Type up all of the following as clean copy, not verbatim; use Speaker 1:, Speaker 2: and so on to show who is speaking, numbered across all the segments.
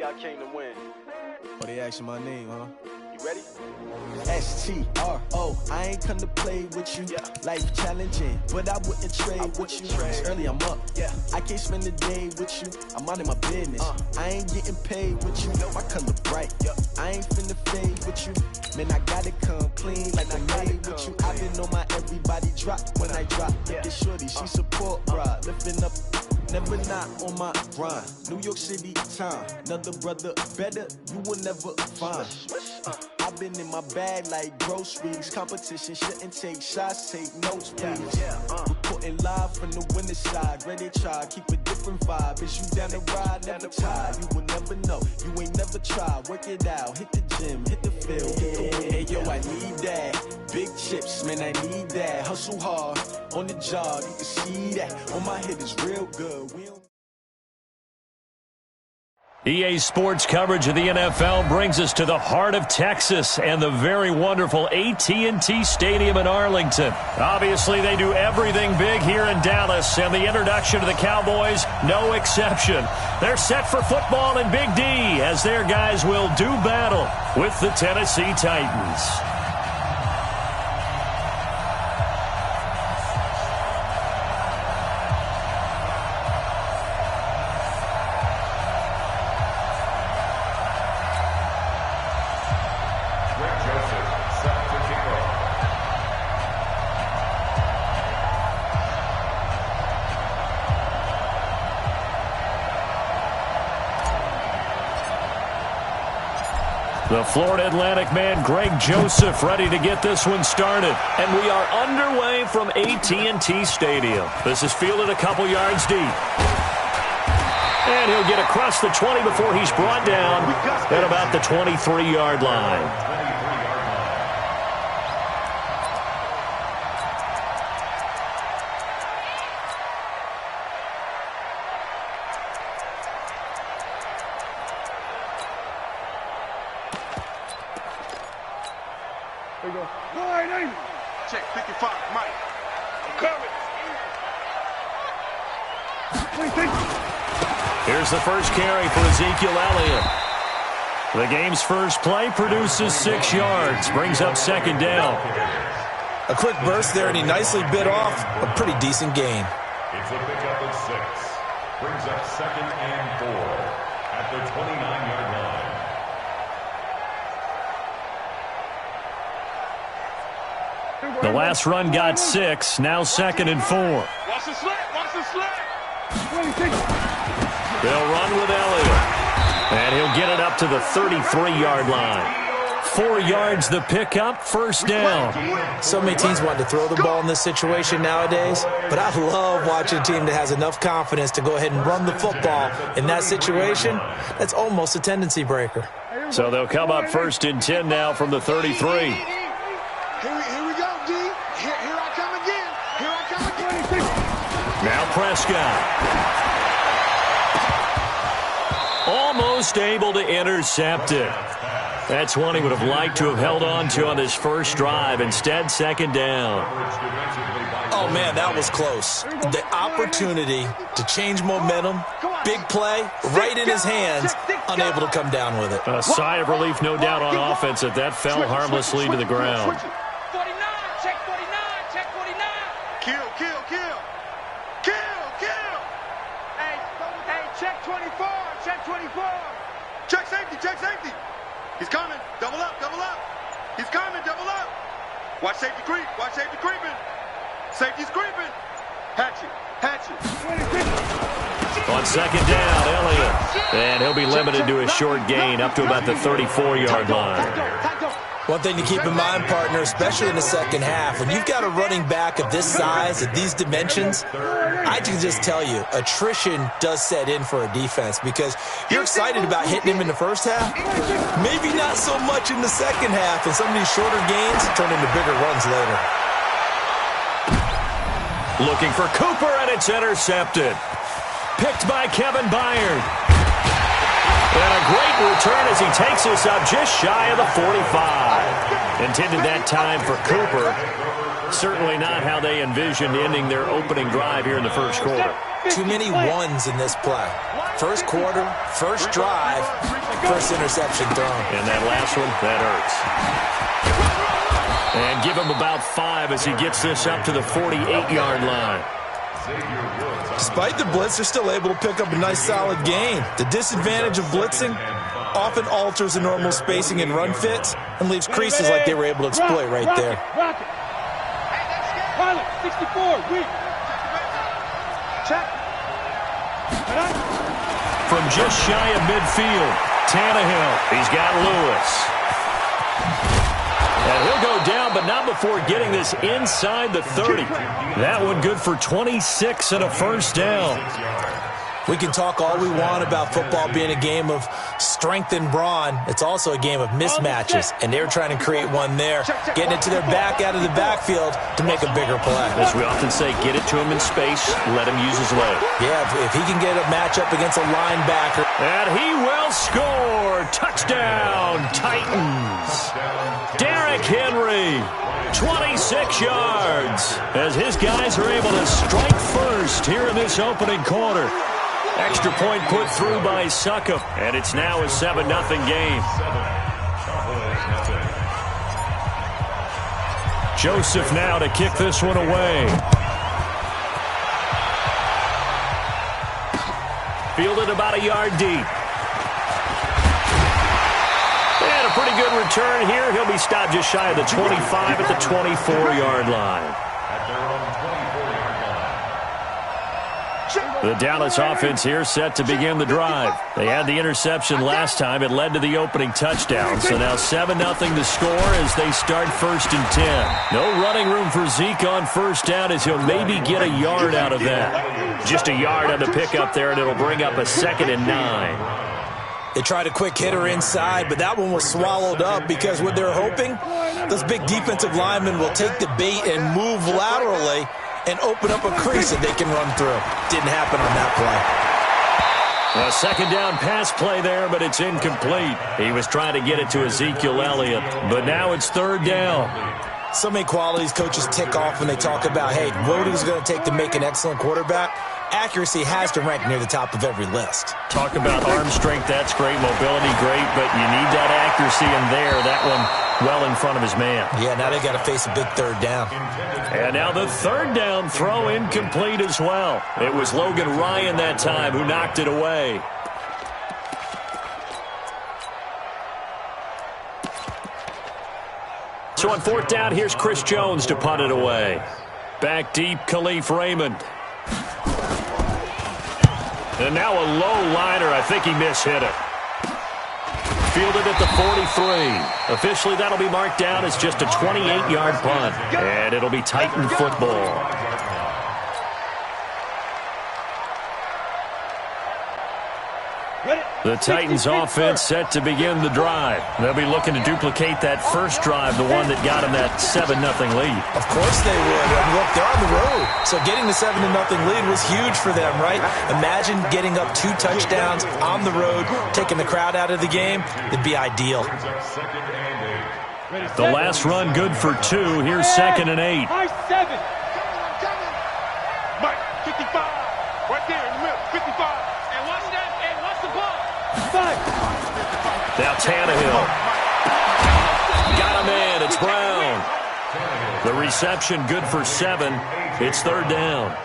Speaker 1: I came to win.
Speaker 2: Oh, they asking my name, huh?
Speaker 1: You ready?
Speaker 2: S-T-R-O, I ain't come to play with you.
Speaker 1: Yeah.
Speaker 2: Life challenging, but I wouldn't trade with you. It's early, I'm up.
Speaker 1: Yeah.
Speaker 2: I can't spend the day with you. I'm minding my business. I ain't getting paid with you. My color bright.
Speaker 1: Yeah.
Speaker 2: I ain't finna fade with you. Man, I gotta come clean like I made with you. I've been on my everybody drop when I drop. Look at shorty, she support ride. Lifting up, never not on my grind. New York City time. Another brother better, you will never find. I've been in my bag like groceries. Competition shouldn't take shots, take notes, please. Reporting live from the winning side. Ready to try, keep a different vibe. Is you down the ride, never tired. You will never know, you ain't never tried. Work it out, hit the gym, hit the field, hit the wind. Hey yo, I need that. Big chips, man, I need that. Hustle hard, on the job, you can see that. On my head is real good. We don't
Speaker 3: EA Sports coverage of the NFL brings us to the heart of Texas and the very wonderful AT&T Stadium in Arlington. Obviously, they do everything big here in Dallas, and the introduction to the Cowboys, no exception. They're set for football in Big D as their guys will do battle with the Tennessee Titans. The Florida Atlantic man, Greg Joseph, ready to get this one started. And we are underway from AT&T Stadium. This is fielded a couple yards deep. And he'll get across the 20 before he's brought down at about the 23-yard line.
Speaker 1: There you go. Boy, check 55, Mike. I'm coming.
Speaker 3: Here's the first carry for Ezekiel Elliott. The game's first play produces 6 yards, brings up second down.
Speaker 4: A quick burst there, and he nicely bit off a pretty decent gain.
Speaker 5: It's a pickup of 6. Brings up second and 4 at the 29-yard line.
Speaker 3: The last run got 6, now second and 4.
Speaker 1: Watch the slant, watch the slant.
Speaker 3: They'll run with Elliott, and he'll get it up to the 33-yard line. 4 yards the pickup, first down.
Speaker 4: So many teams want to throw the ball in this situation nowadays, but I love watching a team that has enough confidence to go ahead and run the football. In that situation, that's almost a tendency breaker.
Speaker 3: So they'll come up first and 10 now from the 33.
Speaker 1: Here we go, D. Here I come again. Here I come again.
Speaker 3: Now Prescott. Almost able to intercept it. That's one he would have liked to have held on to on this first drive. Instead, second down.
Speaker 4: Oh, man, that was close. The opportunity to change momentum, big play, right in his hands, unable to come down with it.
Speaker 3: A sigh of relief, no doubt, on offense that fell harmlessly to the ground.
Speaker 1: 49, check 49, check 49. Kill. Hey, check 24, check 24. Check safety. He's coming, double up. He's coming, double up. Watch safety creeping. Safety's creeping. Hatchet.
Speaker 3: On second down, Elliott. And he'll be limited to a short gain up to about the 34-yard line.
Speaker 4: One thing to keep in mind, partner, especially in the second half, when you've got a running back of this size, at these dimensions, I can just tell you, attrition does set in for a defense because you're excited about hitting him in the first half, maybe not so much in the second half, and some of these shorter gains turn into bigger runs later.
Speaker 3: Looking for Cooper, and it's intercepted. Picked by Kevin Byard. And a great return as he takes us up just shy of the 45. Intended that time for Cooper. Certainly not how they envisioned ending their opening drive here in the first quarter.
Speaker 4: Too many ones in this play. First quarter, first drive, first interception thrown.
Speaker 3: And that last one, that hurts. And give him about 5 as he gets this up to the 48-yard line.
Speaker 4: Despite the blitz, they're still able to pick up a nice solid gain. The disadvantage of blitzing often alters the normal spacing and run fits and leaves creases like they were able to exploit right there.
Speaker 6: Pilot, 64, weak. Check.
Speaker 3: From just shy of midfield, Tannehill. He's got Lewis. And he'll go down, but not before getting this inside the 30. That one good for 26 and a first down.
Speaker 4: We can talk all we want about football being a game of strength and brawn. It's also a game of mismatches, and they're trying to create one there, getting it to their back out of the backfield to make a bigger play.
Speaker 3: As we often say, get it to him in space, let him use his leg.
Speaker 4: Yeah, if he can get a matchup against a linebacker.
Speaker 3: And he will score. Touchdown, Titans. Derrick Henry, 26 yards, as his guys are able to strike first here in this opening quarter. Extra point put through by Succop, and it's now a 7-0 game. Joseph now to kick this one away. Fielded about a yard deep. And a pretty good return here. He'll be stopped just shy of the 25 at the 24-yard line. The Dallas offense here set to begin the drive. They had the interception last time. It led to the opening touchdown. So now 7-0 to score as they start 1st and 10. No running room for Zeke on first down as he'll maybe get a yard out of that. Just a yard on the pickup there, and it'll bring up a 2nd and 9.
Speaker 4: They tried a quick hitter inside, but that one was swallowed up because what they're hoping, those big defensive linemen will take the bait and move laterally and open up a crease that they can run through. Didn't happen on that play.
Speaker 3: A 2nd down pass play there, but it's incomplete. He was trying to get it to Ezekiel Elliott, but now it's 3rd down.
Speaker 4: So many qualities coaches tick off when they talk about, hey, what is it going to take to make an excellent quarterback? Accuracy has to rank near the top of every list.
Speaker 3: Talk about arm strength, that's great. Mobility, great, but you need that accuracy in there. That one well in front of his man.
Speaker 4: Yeah, now they got to face a big 3rd down.
Speaker 3: And now the 3rd down throw incomplete as well. It was Logan Ryan that time who knocked it away. So on 4th down, here's Chris Jones to punt it away. Back deep, Khalif Raymond. And now a low liner. I think he mishit it. Fielded at the 43. Officially, that'll be marked down as just a 28-yard punt. And it'll be Titan football. The Titans offense set to begin the drive. They'll be looking to duplicate that first drive, the one that got them that 7-0 lead.
Speaker 4: Of course they would. And look, they're on the road. So getting the 7-0 lead was huge for them, right? Imagine getting up 2 touchdowns on the road, taking the crowd out of the game. It'd be ideal.
Speaker 3: The last run good for 2. Here's 2nd and 8.
Speaker 6: High 7.
Speaker 1: Mike, 55. Right there in the middle, 55. And watch that, and watch the ball.
Speaker 6: 5.
Speaker 3: Now Tannehill. Got him in. It's Brown. The reception good for 7. It's 3rd down.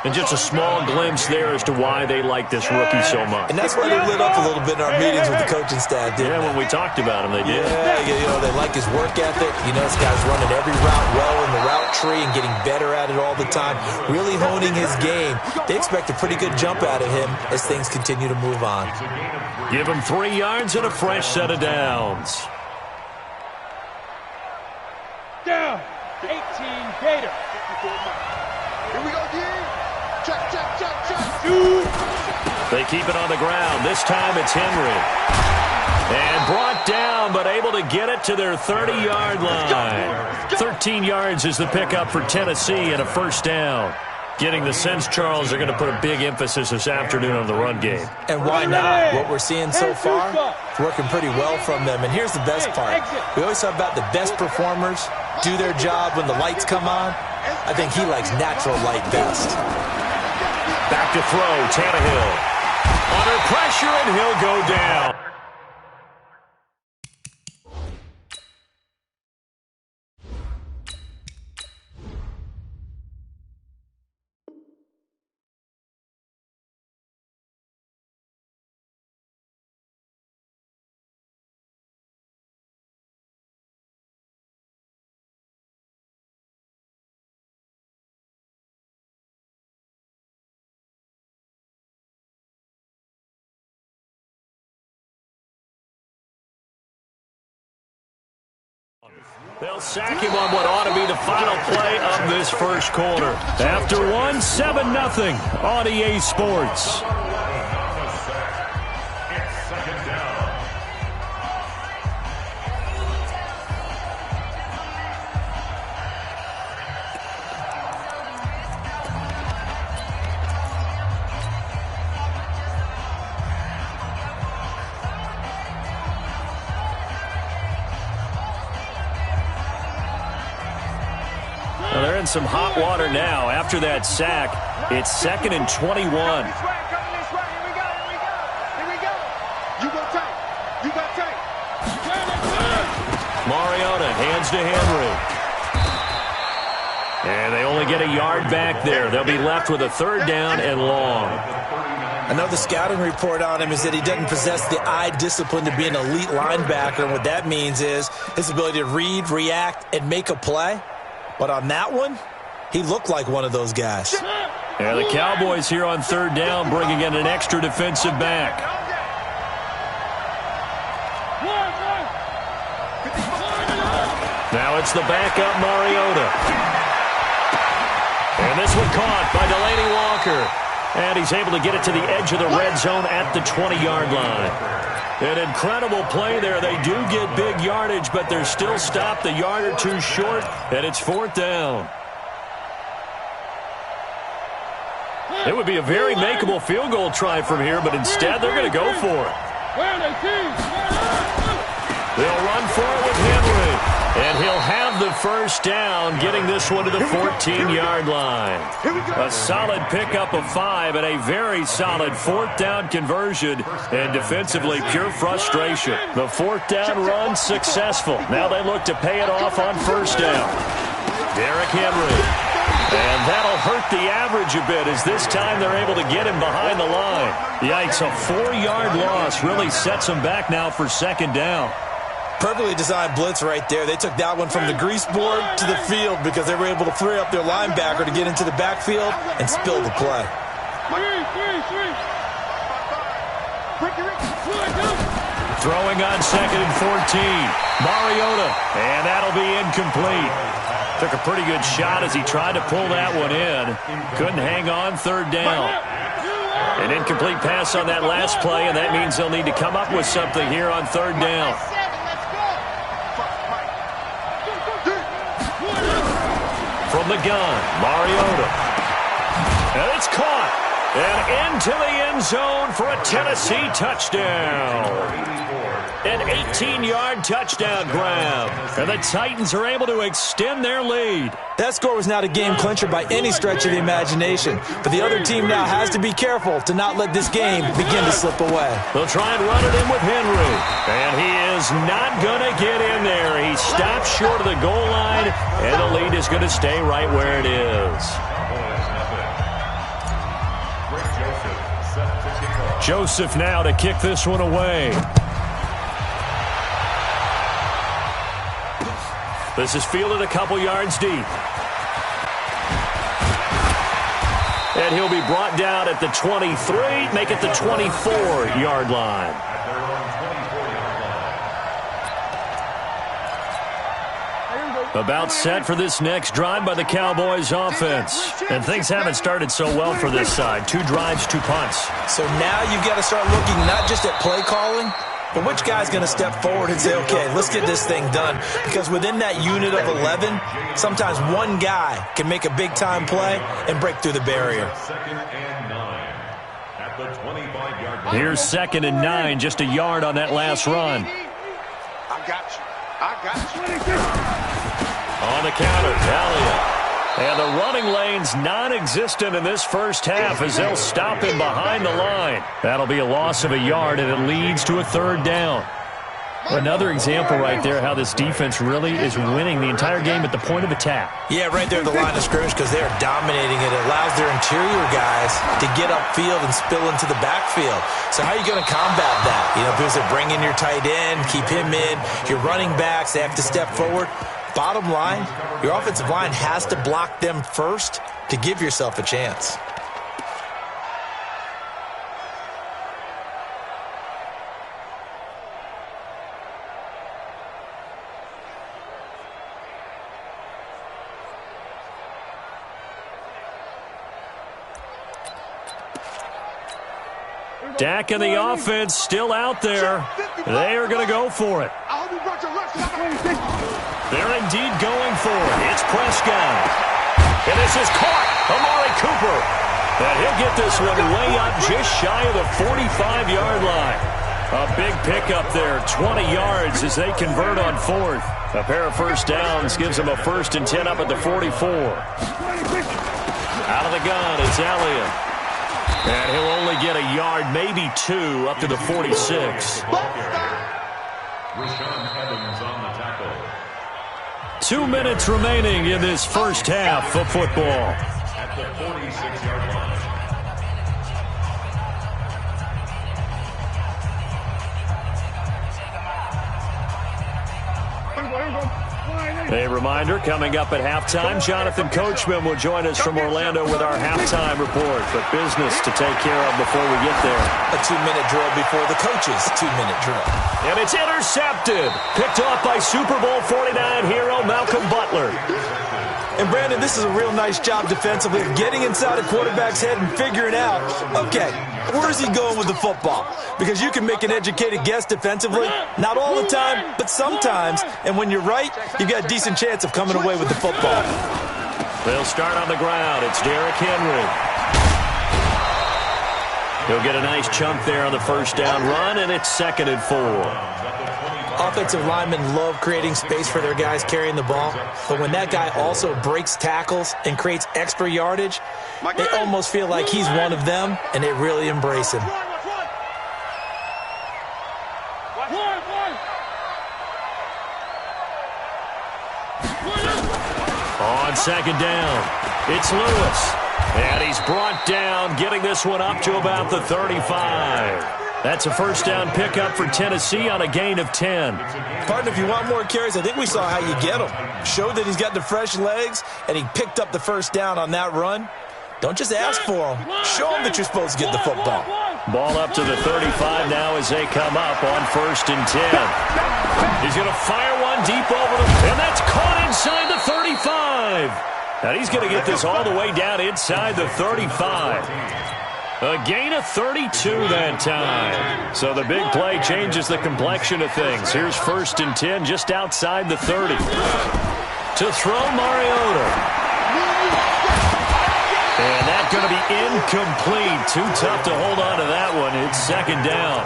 Speaker 3: And just a small glimpse there as to why they like this rookie so much.
Speaker 4: And that's why they lit up a little bit in our meetings with the coaching staff, didn't they?
Speaker 3: When we talked about him, they did.
Speaker 4: Yeah, you know, they like his work ethic. You know, this guy's running every route well in the route tree and getting better at it all the time, really honing his game. They expect a pretty good jump out of him as things continue to move on.
Speaker 3: Give him 3 yards and a fresh set of downs.
Speaker 6: Down. 18 Gator.
Speaker 1: Here we go, D. Check, check, check, check.
Speaker 6: 2.
Speaker 3: They keep it on the ground. This time it's Henry. And brought down, but able to get it to their 30-yard line. 13 yards is the pickup for Tennessee and a first down. Getting the sense, Charles, they're going to put a big emphasis this afternoon on the run game.
Speaker 4: And why not? What we're seeing so far, it's working pretty well from them. And here's the best part. We always talk about the best performers do their job when the lights come on. I think he likes natural light best.
Speaker 3: Back to throw, Tannehill. Under pressure, and he'll go down. They'll sack him on what ought to be the final play of this first quarter. After one, 7-0 on EA Sports.
Speaker 5: It's second down.
Speaker 3: Well, they're in some hot water now. After that sack, it's 2nd and 21.
Speaker 1: Here we go. You go tight. You got tight.
Speaker 3: Mariota hands to Henry. And they only get a yard back there. They'll be left with a 3rd down and long.
Speaker 4: I know the scouting report on him is that he doesn't possess the eye discipline to be an elite linebacker, and what that means is his ability to read, react, and make a play. But on that one, he looked like one of those guys.
Speaker 3: Yeah, the Cowboys here on 3rd down bringing in an extra defensive back. Now it's the backup Mariota. And this one caught by Delaney Walker. And he's able to get it to the edge of the red zone at the 20-yard line. An incredible play there. They do get big yardage, but they're still stopped a yard or two short, and it's 4th down. It would be a very makeable field goal try from here, but instead they're going to go for it. They'll run for it with Henry. And he'll have the first down, getting this one to the 14-yard line. A solid pickup of 5 and a very solid 4th down conversion. And defensively, pure frustration. The 4th down run successful. Now they look to pay it off on 1st down. Derrick Henry. And that'll hurt the average a bit as this time they're able to get him behind the line. Yikes, a 4-yard loss really sets them back now for 2nd down.
Speaker 4: Perfectly designed blitz right there. They took that one from the grease board to the field because they were able to free up their linebacker to get into the backfield and spill the play.
Speaker 3: Throwing on 2nd and 14. Mariota, and that'll be incomplete. Took a pretty good shot as he tried to pull that one in. Couldn't hang on 3rd down. An incomplete pass on that last play, and that means they'll need to come up with something here on 3rd down. From the gun, Mariota. And it's caught. And into the end zone for a Tennessee touchdown. An 18-yard touchdown grab. And the Titans are able to extend their lead.
Speaker 4: That score was not a game clincher by any stretch of the imagination. But the other team now has to be careful to not let this game begin to slip away.
Speaker 3: They'll try and run it in with Henry. And he is not going to get in there. He stopped short of the goal line. And the lead is going to stay right where it is. Joseph now to kick this one away. This is fielded a couple yards deep. And he'll be brought down at the 23, make it the 24-yard line. About set for this next drive by the Cowboys offense. And things haven't started so well for this side. 2 drives, 2 punts.
Speaker 4: So now you've got to start looking not just at play calling, but which guy's going to step forward and say, okay, let's get this thing done. Because within that unit of 11, sometimes one guy can make a big-time play and break through the barrier.
Speaker 3: Here's 2nd and 9, just a yard on that last run.
Speaker 1: I got you.
Speaker 3: On the counter, Elliott. And the running lane's non-existent in this first half as they'll stop him behind the line. That'll be a loss of a yard, and it leads to a third down. Another example right there how this defense really is winning the entire game at the point of attack.
Speaker 4: Yeah, right there at the line of scrimmage because they're dominating it. It allows their interior guys to get upfield and spill into the backfield. So how are you going to combat that? You know, because they bring in your tight end, keep him in. Your running backs, they have to step forward. Bottom line, your offensive line has to block them first to give yourself a chance.
Speaker 3: Dak and the offense still out there. They are going to go for it. They're indeed going for it. It's Prescott. And this is caught. Amari Cooper. And he'll get this one way up just shy of the 45-yard line. A big pickup there, 20 yards as they convert on fourth. A pair of first downs gives them a 1st and 10 up at the 44. Out of the gun, it's Elliott. And he'll only get a yard, maybe 2, up to the 46. 2 minutes remaining in this first half of football.
Speaker 5: At the 46-yard line.
Speaker 3: A reminder, coming up at halftime, Jonathan Coachman will join us from Orlando with our halftime report. But business to take care of before we get there.
Speaker 4: A 2-minute drill before the coach's 2-minute drill.
Speaker 3: And it's intercepted. Picked off by Super Bowl 49 hero Malcolm Butler.
Speaker 4: And, Brandon, this is a real nice job defensively of getting inside a quarterback's head and figuring out, okay, where is he going with the football? Because you can make an educated guess defensively. Not all the time, but sometimes. And when you're right, you've got a decent chance of coming away with the football.
Speaker 3: They'll start on the ground. It's Derrick Henry. He'll get a nice chunk there on the first down run, and it's 2nd and 4.
Speaker 4: Offensive linemen love creating space for their guys carrying the ball, but when that guy also breaks tackles and creates extra yardage, they almost feel like he's one of them, and they really embrace him.
Speaker 3: On 2nd down, it's Lewis. And he's brought down, getting this one up to about the 35. That's a first down pickup for Tennessee on a gain of 10.
Speaker 4: Partner, if you want more carries, I think we saw how you get him. Show that he's got the fresh legs, and he picked up the first down on that run. Don't just ask for him. Show him that you're supposed to get the football.
Speaker 3: Ball up to the 35 now as they come up on 1st and 10. He's going to fire one deep over the... And that's caught inside the 35. And he's going to get this all the way down inside the 35. A gain of 32 that time. So the big play changes the complexion of things. Here's 1st and 10 just outside the 30. To throw Mariota. And that's going to be incomplete. Too tough to hold on to that one. It's 2nd down.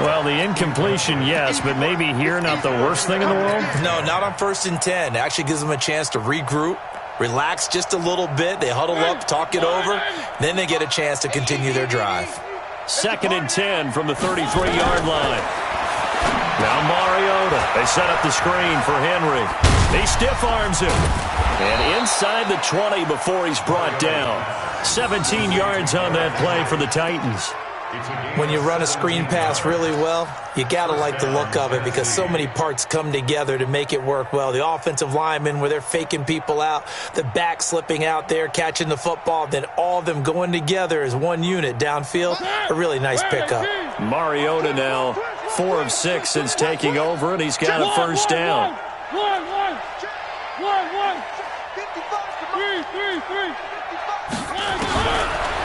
Speaker 3: Well, the incompletion, yes, but maybe here not the worst thing in the world?
Speaker 4: No, not on 1st and 10. It actually gives them a chance to regroup, relax just a little bit. They huddle up, talk it over. Then they get a chance to continue their drive.
Speaker 3: 2nd and 10 from the 33-yard line. Now Mariota. They set up the screen for Henry. He stiff arms him. And inside the 20 before he's brought down. 17 yards on that play for the Titans.
Speaker 4: When you run a screen pass really well, you got to like the look of it because so many parts come together to make it work well. The offensive linemen where they're faking people out, the back slipping out there, catching the football, then all of them going together as one unit downfield. A really nice pickup.
Speaker 3: Mariota now 4 of 6 since taking over, and he's got a first down.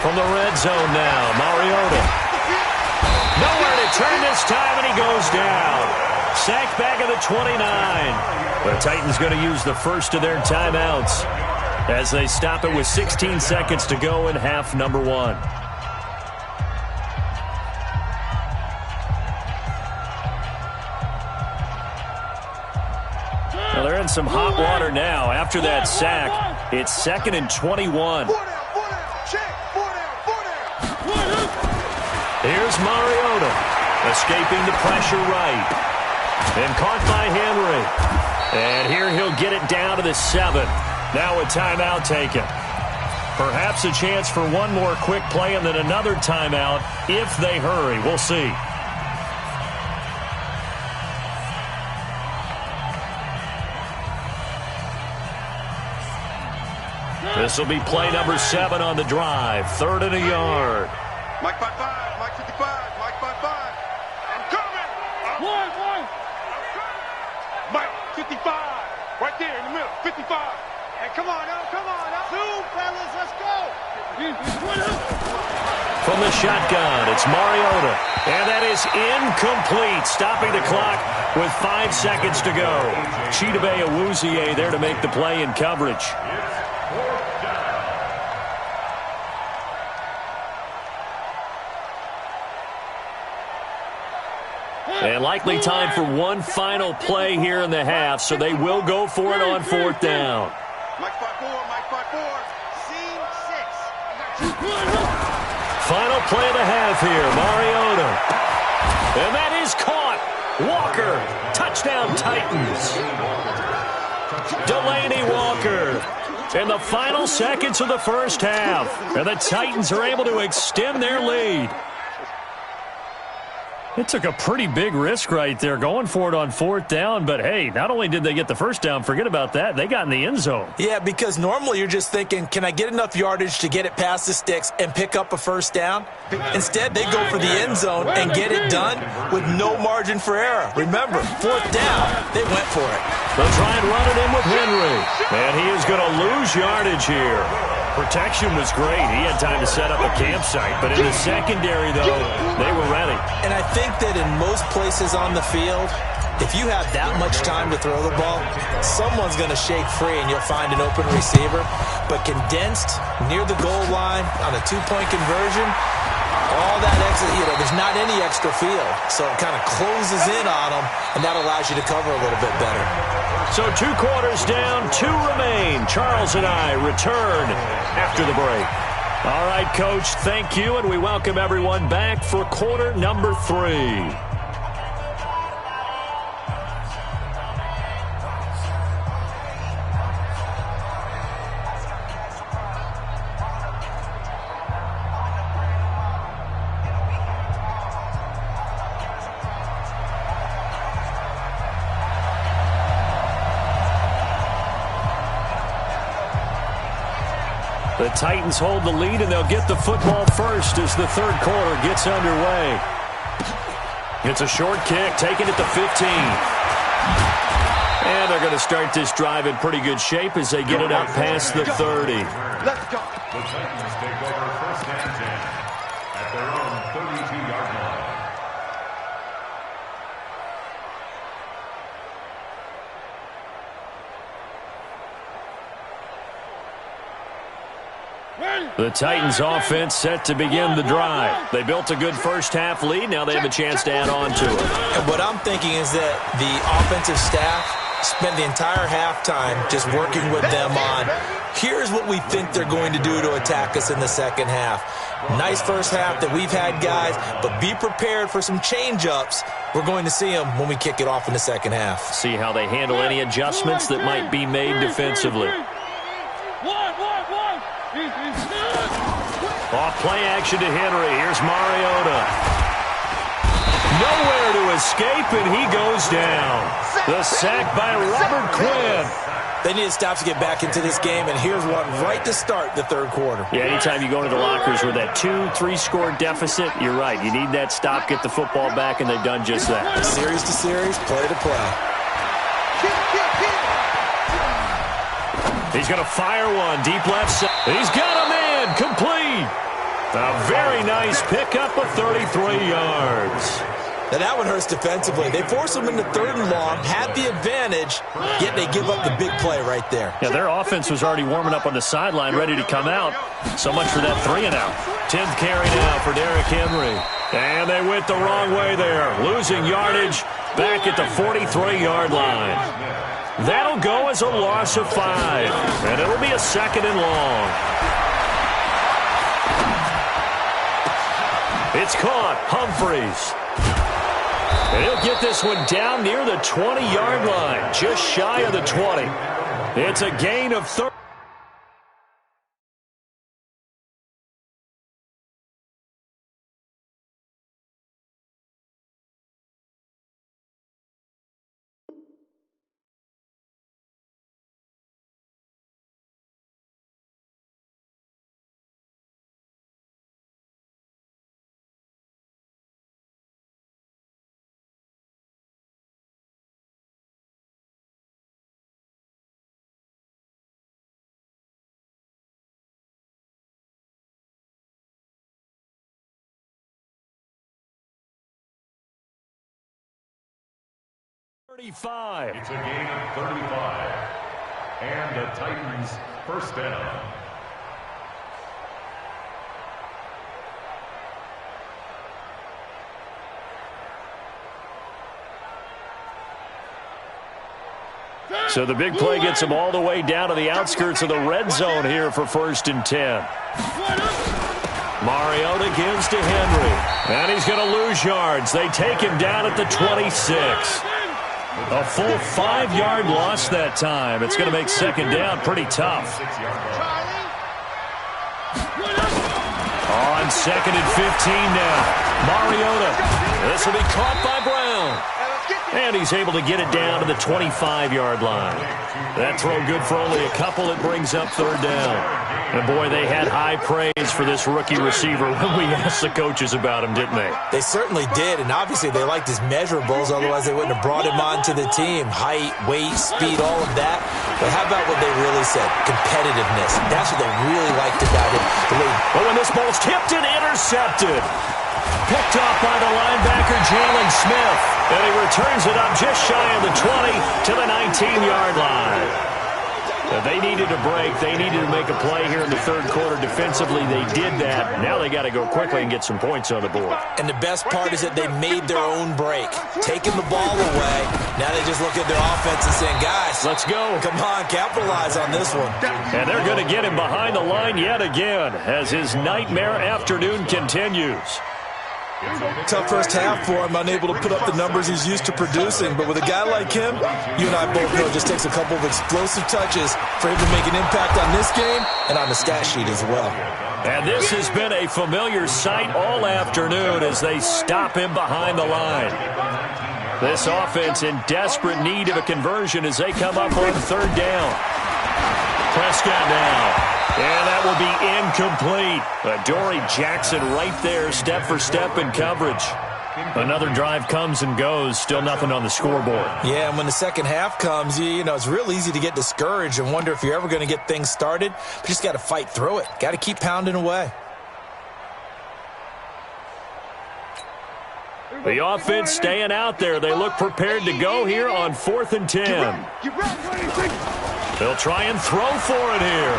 Speaker 3: From the red zone now, Mariota. Nowhere to turn this time, and he goes down. Sacked back at the 29. The Titans going to use the first of their timeouts as they stop it with 16 seconds to go in half number 1. Well, they're in some hot water now after that sack. It's 2nd and 21. Here's Mariota, escaping the pressure right. And caught by Henry. And here he'll get it down to the 7. Now a timeout taken. Perhaps a chance for one more quick play and then another timeout if they hurry. We'll see. This will be play number 7 on the drive. 3rd and a yard.
Speaker 1: Mike 5-5, Mike 55, Mike 5-5. I'm coming.
Speaker 6: One.
Speaker 1: Mike 55, right there in the middle, 55.
Speaker 6: Hey, come on now. Zoom, fellas, let's go.
Speaker 3: From the shotgun, it's Mariota. And that is incomplete, stopping the clock with 5 seconds to go. Chidobe Awuzie there to make the play in coverage. And likely time for one final play here in the half, so they will go for it on 4th down.
Speaker 1: Mike 5-4, Mike 5-4.
Speaker 6: Scene 6.
Speaker 3: Final play of the half here, Mariota. And that is caught. Walker, touchdown Titans. Delaney Walker in the final seconds of the first half. And the Titans are able to extend their lead. It took a pretty big risk right there going for it on 4th down, but hey, not only did they get the first down, forget about that, they got in the end zone.
Speaker 4: Yeah, because normally you're just thinking, can I get enough yardage to get it past the sticks and pick up a first down? Instead, they go for the end zone and get it done with no margin for error. Remember, 4th down, they went for it.
Speaker 3: They'll try and run it in with Henry, and he is going to lose yardage here. Protection was great. He had time to set up a campsite. But in the secondary, though, they were ready.
Speaker 4: And I think that in most places on the field, if you have that much time to throw the ball, someone's going to shake free and you'll find an open receiver. But condensed near the goal line on a 2-point conversion, all that extra, there's not any extra field. So it kind of closes in on them, and that allows you to cover a little bit better.
Speaker 3: So 2 quarters down, 2 remain. Charles and I return after the break. All right, Coach, thank you, and we welcome everyone back for quarter number 3. The Titans hold the lead, and they'll get the football first as the 3rd quarter gets underway. It's a short kick, taken at the 15. And they're going to start this drive in pretty good shape as they get it up past the 30.
Speaker 1: Let's go.
Speaker 5: The Titans take over 1st and 10 at their own 32-yard line.
Speaker 3: The Titans offense set to begin the drive. They built a good first half lead. Now they have a chance to add on to it.
Speaker 4: And what I'm thinking is that the offensive staff spent the entire halftime just working with them on, here's what we think they're going to do to attack us in the second half. Nice first half that we've had, guys, but be prepared for some change-ups. We're going to see them when we kick it off in the second half.
Speaker 3: See how they handle any adjustments that might be made defensively. Off play action to Henry. Here's Mariota. Nowhere to escape, and he goes down. The sack by Robert Quinn.
Speaker 4: They need to stop to get back into this game, and here's one right to start the 3rd quarter.
Speaker 3: Yeah, anytime you go into the lockers with that 2-3 score deficit, you're right. You need that stop, get the football back, and they've done just that.
Speaker 4: Series to series, play to play.
Speaker 3: He's going to fire one deep left side. He's got him in, complete. A very nice pickup of 33 yards.
Speaker 4: Now that one hurts defensively. They force him into 3rd and long, had the advantage, yet they give up the big play right there.
Speaker 3: Yeah, their offense was already warming up on the sideline, ready to come out. So much for that 3-and-out. 10th carry now for Derrick Henry. And they went the wrong way there, losing yardage back at the 43-yard line. That'll go as a loss of 5. And it'll be a 2nd and long. It's caught. Humphries. And he'll get this one down near the 20-yard line, just shy of the 20. It's a gain of 30.
Speaker 5: It's a gain of 35. And the Titans first down.
Speaker 3: So the big play gets him all the way down to the outskirts of the red zone here for 1st and 10. Mariota gives to Henry. And he's going to lose yards. They take him down at the 26. A full 5-yard loss that time. It's going to make 2nd down pretty tough. On 2nd and 15 now. Mariota. This will be caught by Brown. And he's able to get it down to the 25-yard line. That throw good for only a couple. It brings up 3rd down. And, boy, they had high praise for this rookie receiver when we asked the coaches about him, didn't they?
Speaker 4: They certainly did, and obviously they liked his measurables. Otherwise, they wouldn't have brought him onto the team. Height, weight, speed, all of that. But how about what they really said? Competitiveness. That's what they really liked about him.
Speaker 3: But when this ball's tipped and intercepted. Picked off by the linebacker, Jalen Smith. And he returns it up just shy of the 20 to the 19-yard line. They needed a break. They needed to make a play here in the 3rd quarter. Defensively, they did that. Now they got to go quickly and get some points on the board.
Speaker 4: And the best part is that they made their own break. Taking the ball away. Now they just look at their offense and saying, guys,
Speaker 3: let's go.
Speaker 4: Come on, capitalize on this one.
Speaker 3: And they're going to get him behind the line yet again as his nightmare afternoon continues.
Speaker 4: Tough first half for him, unable to put up the numbers he's used to producing. But with a guy like him, you and I both know it just takes a couple of explosive touches for him to make an impact on this game and on the stat sheet as well.
Speaker 3: And this has been a familiar sight all afternoon as they stop him behind the line. This offense in desperate need of a conversion as they come up on 3rd down. Prescott now. And that will be incomplete. Adoree Jackson right there, step for step in coverage. Another drive comes and goes, still nothing on the scoreboard.
Speaker 4: Yeah, and when the second half comes, you know, it's real easy to get discouraged and wonder if you're ever going to get things started. But you just got to fight through it. Got to keep pounding away.
Speaker 3: The offense staying out there. They look prepared to go here on 4th and 10. They'll try and throw for it here.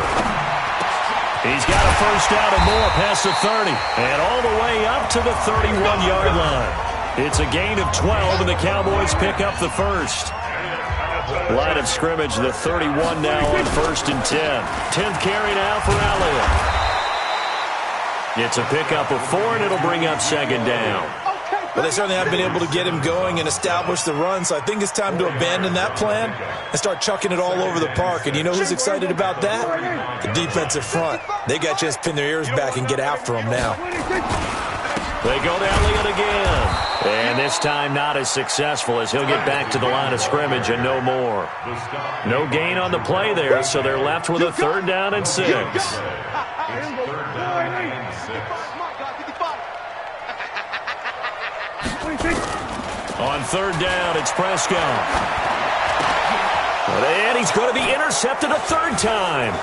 Speaker 3: He's got a first down and more past the 30 and all the way up to the 31-yard line. It's a gain of 12, and the Cowboys pick up the first. Line of scrimmage, the 31 now on 1st and 10. 10th carry now for Elliott. It's a pickup of 4, and it'll bring up 2nd down.
Speaker 4: Well, they certainly have been able to get him going and establish the run, so I think it's time to abandon that plan and start chucking it all over the park. And you know who's excited about that? The defensive front. They got to just pin their ears back and get after him now.
Speaker 3: They go to Elliott again. And this time not as successful as he'll get back to the line of scrimmage and no more. No gain on the play there, so they're left with a 3rd down and 6.
Speaker 5: It's 3rd down and 6.
Speaker 3: On 3rd down, it's Prescott. And he's going to be intercepted a 3rd time.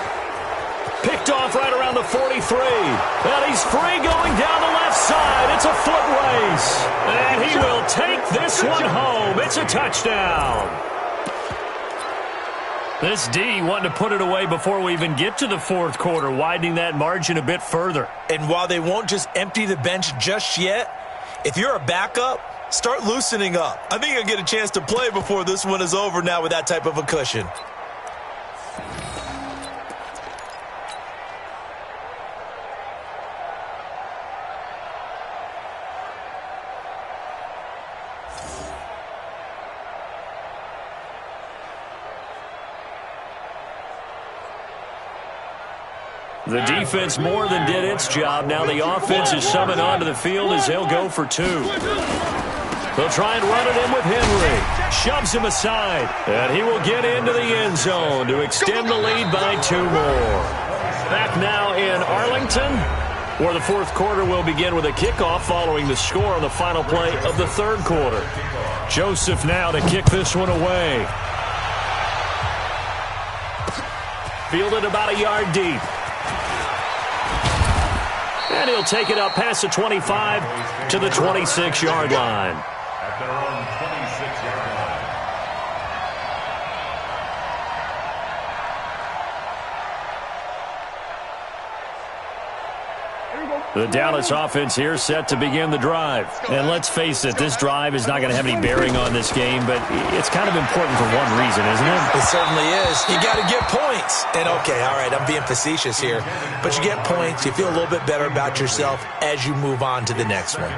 Speaker 3: Picked off right around the 43. And he's free going down the left side. It's a foot race. And he will take this one home. It's a touchdown. This D wanting to put it away before we even get to the 4th quarter, widening that margin a bit further.
Speaker 4: And while they won't just empty the bench just yet, if you're a backup, start loosening up. I think I'll get a chance to play before this one is over now with that type of a cushion.
Speaker 3: The defense more than did its job. Now the offense is summoned onto the field as they'll go for 2. They'll try and run it in with Henry. Shoves him aside. And he will get into the end zone to extend the lead by 2 more. Back now in Arlington, where the fourth quarter will begin with a kickoff following the score on the final play of the third quarter. Joseph now to kick this one away. Fielded about a yard deep. And he'll take it up past the 25 to the 26-yard line.
Speaker 5: At their own 26-yard line.
Speaker 3: The Dallas offense here set to begin the drive. And let's face it, this drive is not going to have any bearing on this game, but it's kind of important for one reason, isn't it?
Speaker 4: It certainly is. You got to get points. And okay, all right, I'm being facetious here, but you get points, you feel a little bit better about yourself as you move on to the next one.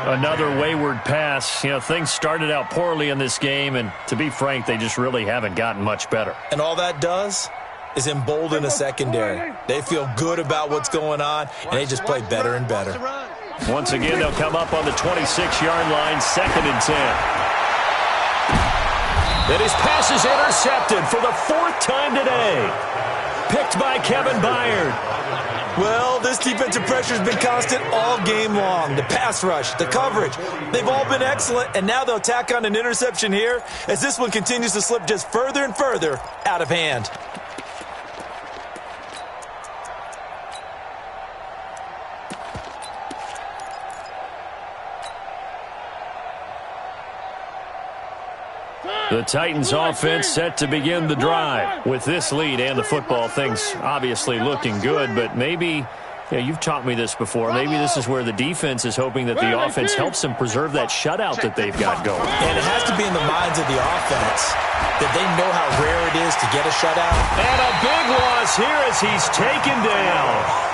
Speaker 3: Another wayward pass. You know, things started out poorly in this game, and to be frank, they just really haven't gotten much better.
Speaker 4: And all that does is embolden the secondary. They feel good about what's going on, and they just play better and better.
Speaker 3: Once again, they'll come up on the 26-yard line, 2nd and 10. And his pass is intercepted for the 4th time today. Picked by Kevin Byard.
Speaker 4: Well, this defensive pressure has been constant all game long. The pass rush, the coverage, they've all been excellent, and now they'll tack on an interception here as this one continues to slip just further and further out of hand.
Speaker 3: The Titans offense set to begin the drive. With this lead and the football, things obviously looking good, but maybe, you've taught me this before, maybe this is where the defense is hoping that the offense helps them preserve that shutout that they've got going.
Speaker 4: And it has to be in the minds of the offense that they know how rare it is to get a shutout.
Speaker 3: And a big loss here as he's taken down.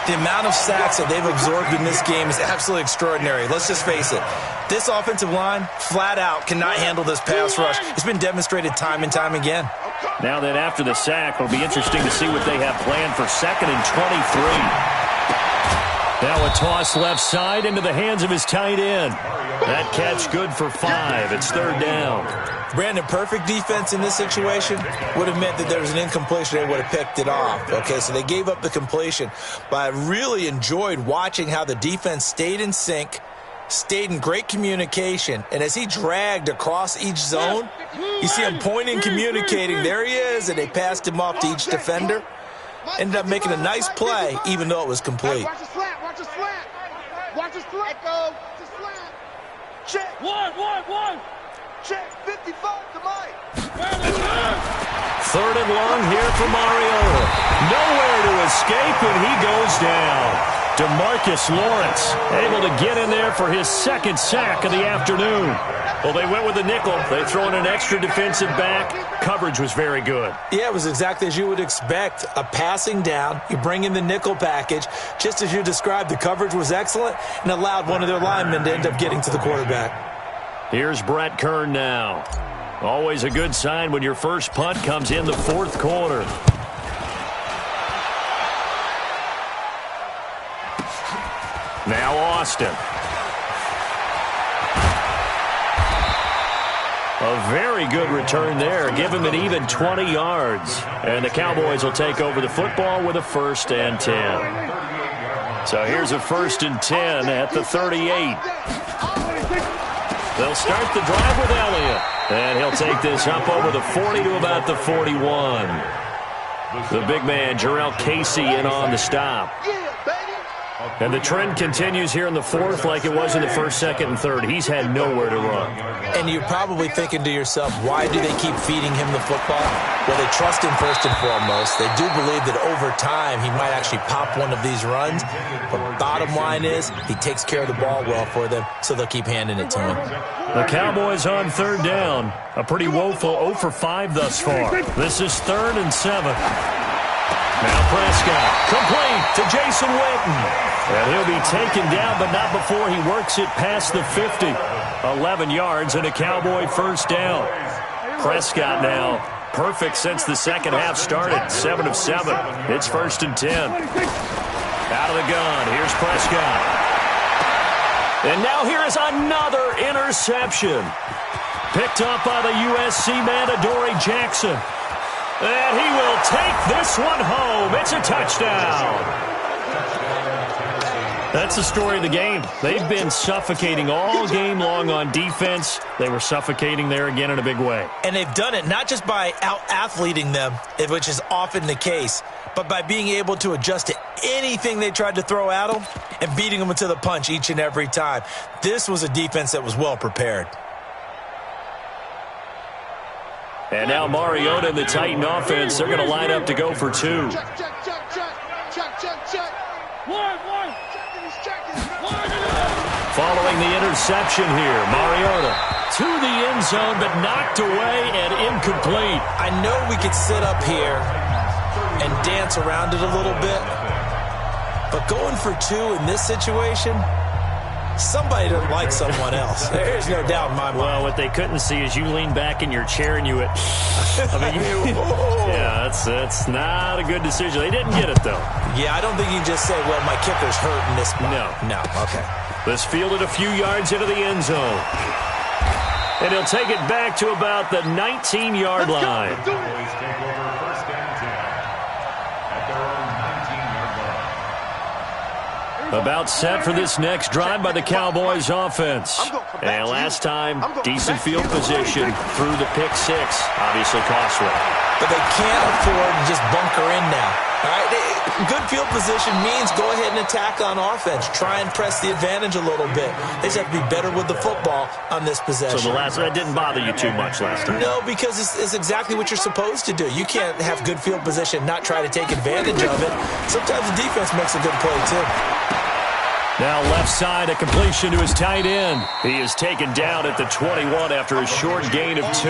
Speaker 4: The amount of sacks that they've absorbed in this game is absolutely extraordinary. Let's just face it. This offensive line, flat out, cannot handle this pass rush. It's been demonstrated time and time again.
Speaker 3: Now then, after the sack, it'll be interesting to see what they have planned for 2nd and 23. Now a toss left side into the hands of his tight end. That catch good for 5. It's 3rd down.
Speaker 4: Brandon, perfect defense in this situation would have meant that there was an incompletion. They would have picked it off. Okay, so they gave up the completion. But I really enjoyed watching how the defense stayed in sync, stayed in great communication, and as he dragged across each zone, you see him pointing, communicating. There he is, and they passed him off to each defender. Ended up making a nice play, even though it was complete.
Speaker 6: Watch the slant, watch the slant. Watch the slant, go. Just slant. Check. One. Check. 55 to Mike.
Speaker 3: 3rd and long here for Mariota. Nowhere to escape, and he goes down. DeMarcus Lawrence able to get in there for his 2nd sack of the afternoon. Well, they went with the nickel. They throw in an extra defensive back. Coverage was very good.
Speaker 4: Yeah, it was exactly as you would expect. A passing down. You bring in the nickel package. Just as you described, the coverage was excellent and allowed one of their linemen to end up getting to the quarterback.
Speaker 3: Here's Brett Kern now. Always a good sign when your first punt comes in the 4th quarter. Now Austin. A very good return there. Give him an even 20 yards. And the Cowboys will take over the football with a 1st and 10. So here's a 1st and 10 at the 38. They'll start the drive with Elliott. And he'll take this up over the 40 to about the 41. The big man, Jarrell Casey, in on the stop. And the trend continues here in the fourth like it was in the first, second, and third. He's had nowhere to run.
Speaker 4: And you're probably thinking to yourself, why do they keep feeding him the football? Well, they trust him first and foremost. They do believe that over time he might actually pop one of these runs. But bottom line is he takes care of the ball well for them, so they'll keep handing it to him.
Speaker 3: The Cowboys on third down. A pretty woeful 0 for 5 thus far. This is 3rd and 7. Now Prescott, complete to Jason Witten. And he'll be taken down, but not before he works it past the 50. 11 yards and a Cowboy first down. Prescott now perfect since the second half started. 7 of 7. It's 1st and 10. Out of the gun. Here's Prescott. And now here is another interception. Picked up by the USC man, Adoree Jackson. And he will take this one home. It's a touchdown. That's the story of the game. They've been suffocating all game long on defense. They were suffocating there again in a big way.
Speaker 4: And they've done it not just by out-athleting them, which is often the case, but by being able to adjust to anything they tried to throw at them and beating them to the punch each and every time. This was a defense that was well prepared.
Speaker 3: And now Mariota and the Titan offense, they're going to line up to go for 2.
Speaker 6: Check, check, check, check. Check, check, check. One.
Speaker 3: Following the interception here, Mariota to the end zone, but knocked away and incomplete.
Speaker 4: I know we could sit up here and dance around it a little bit, but going for 2 in this situation, somebody doesn't like someone else. There's no doubt in my mind.
Speaker 3: Well, what they couldn't see is you lean back in your chair and you went, yeah, that's not a good decision. They didn't get it, though.
Speaker 4: Yeah, I don't think you can just say, well, my kicker's hurt in this spot. No, okay.
Speaker 3: This fielded a few yards into the end zone. And he'll take it back to about the 19-yard line.
Speaker 5: Cowboys take over 1st and 10 at their own 19-yard line.
Speaker 3: About set for this next drive by the Cowboys offense. And last time, decent field position through the pick 6. Obviously costly.
Speaker 4: But they can't afford to just bunker in now. All right, good field position means go ahead and attack on offense. Try and press the advantage a little bit. They just have to be better with the football on this possession.
Speaker 3: So that didn't bother you too much last time?
Speaker 4: No, because it's exactly what you're supposed to do. You can't have good field position, not try to take advantage of it. Sometimes the defense makes a good play, too.
Speaker 3: Now left side, a completion to his tight end. He is taken down at the 21 after a short gain of 2.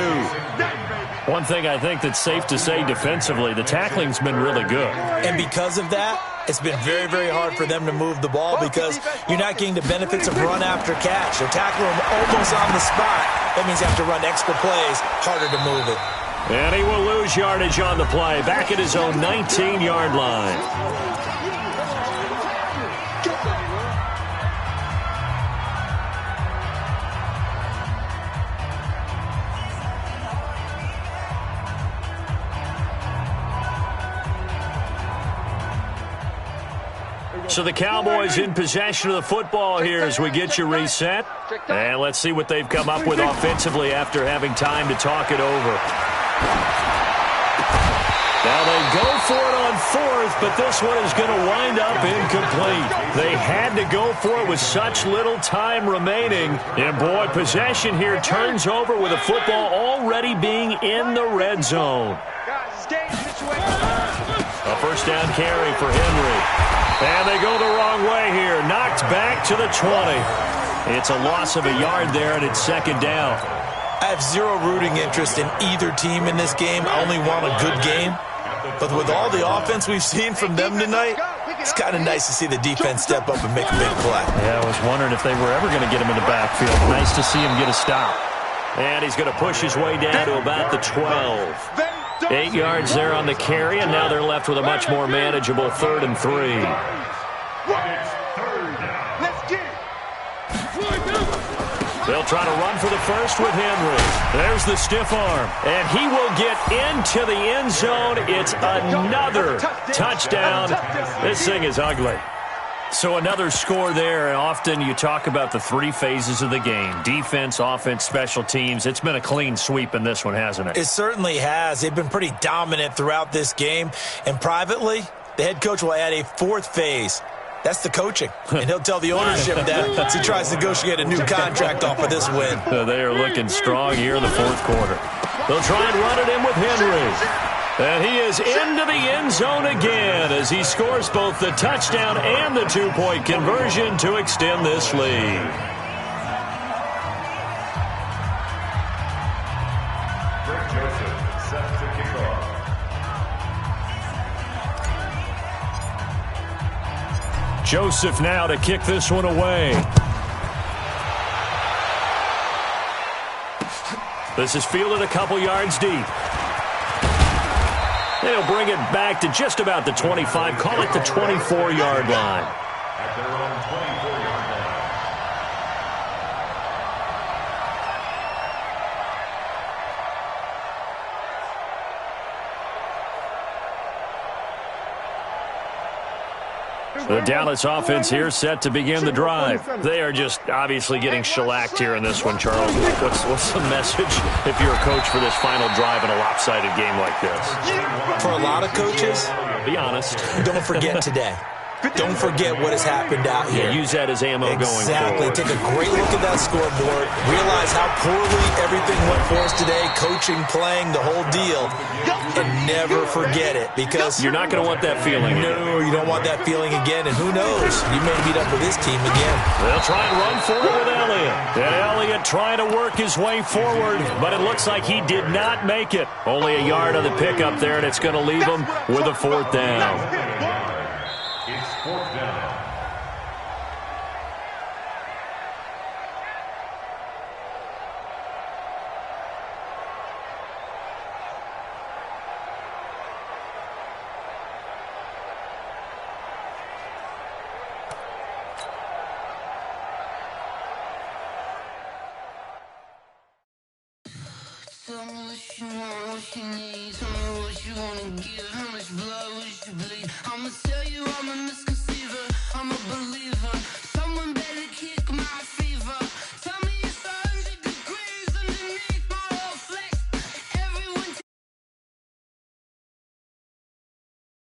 Speaker 3: One thing I think that's safe to say defensively, the tackling's been really good.
Speaker 4: And because of that, it's been very, very hard for them to move the ball because you're not getting the benefits of run after catch. They're tackling them almost on the spot. That means you have to run extra plays, harder to move it.
Speaker 3: And he will lose yardage on the play, back at his own 19-yard line. So the Cowboys in possession of the football here as we get you reset. And let's see what they've come up with offensively after having time to talk it over. Now they go for it on 4th, but this one is going to wind up incomplete. They had to go for it with such little time remaining. And boy, possession here turns over with the football already being in the red zone. A first down carry for Henry. And they go the wrong way here. Knocked back to the 20. It's a loss of a yard there, and it's 2nd down.
Speaker 4: I have zero rooting interest in either team in this game. I only want a good game. But with all the offense we've seen from them tonight, it's kind of nice to see the defense step up and make a big play.
Speaker 3: Yeah, I was wondering if they were ever going to get him in the backfield. Nice to see him get a stop. And he's going to push his way down to about the 12. 8 yards there on the carry, and now they're left with a much more manageable 3rd and 3. They'll try to run for the first with Henry. There's the stiff arm, and he will get into the end zone. It's another touchdown. This thing is ugly. So another score there, and often you talk about the 3 phases of the game. Defense, offense, special teams. It's been a clean sweep in this one, hasn't it?
Speaker 4: It certainly has. They've been pretty dominant throughout this game. And privately, the head coach will add a 4th phase. That's the coaching. And he'll tell the ownership that as he tries to negotiate a new contract off of this win.
Speaker 3: They are looking strong here in the fourth quarter. They'll try and run it in with Henry. And he is into the end zone again as he scores both the touchdown and the two-point conversion to extend this lead. Joseph now to kick this one away. This is fielded a couple yards deep. They'll bring it back to just about the 25, call it the 24-yard line.
Speaker 5: At their own 24-yard line.
Speaker 3: The Dallas offense here set to begin the drive. They are just obviously getting shellacked here in this one, Charles. What's the message if you're a coach for this final drive in a lopsided game like this?
Speaker 4: For a lot of coaches,
Speaker 3: Be honest.
Speaker 4: don't forget today. Don't forget what has happened out here.
Speaker 3: Yeah, use that as ammo going forward.
Speaker 4: Take a great look at that scoreboard. Realize how poorly everything went for us today, coaching, playing, the whole deal. And never forget it because
Speaker 3: You're not going to want that feeling again.
Speaker 4: No, you don't want that feeling again. And who knows? You may meet up with this team again.
Speaker 3: They'll try and run for it with Elliott. And Elliott trying to work his way forward, but it looks like he did not make it. Only a yard on the pickup there, and it's going to leave him with a fourth down.
Speaker 5: It's fourth down.
Speaker 7: Tell me what you want, what you need. Tell me what you wanna give, how much blood